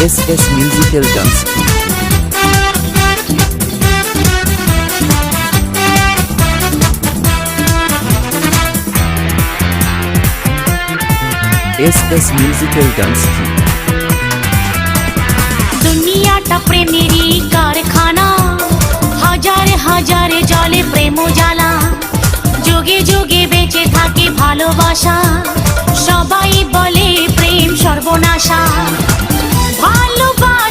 S musical dance S musical dance দুনিয়াটা প্রেমেরই কারখানা, হাজারে হাজারে জলে প্রেম জ্বালা, যুগে যুগে বেঁচে থাকে ভালোবাসা, সবাই বলে প্রেম সর্বনাশা। ভালোবাসা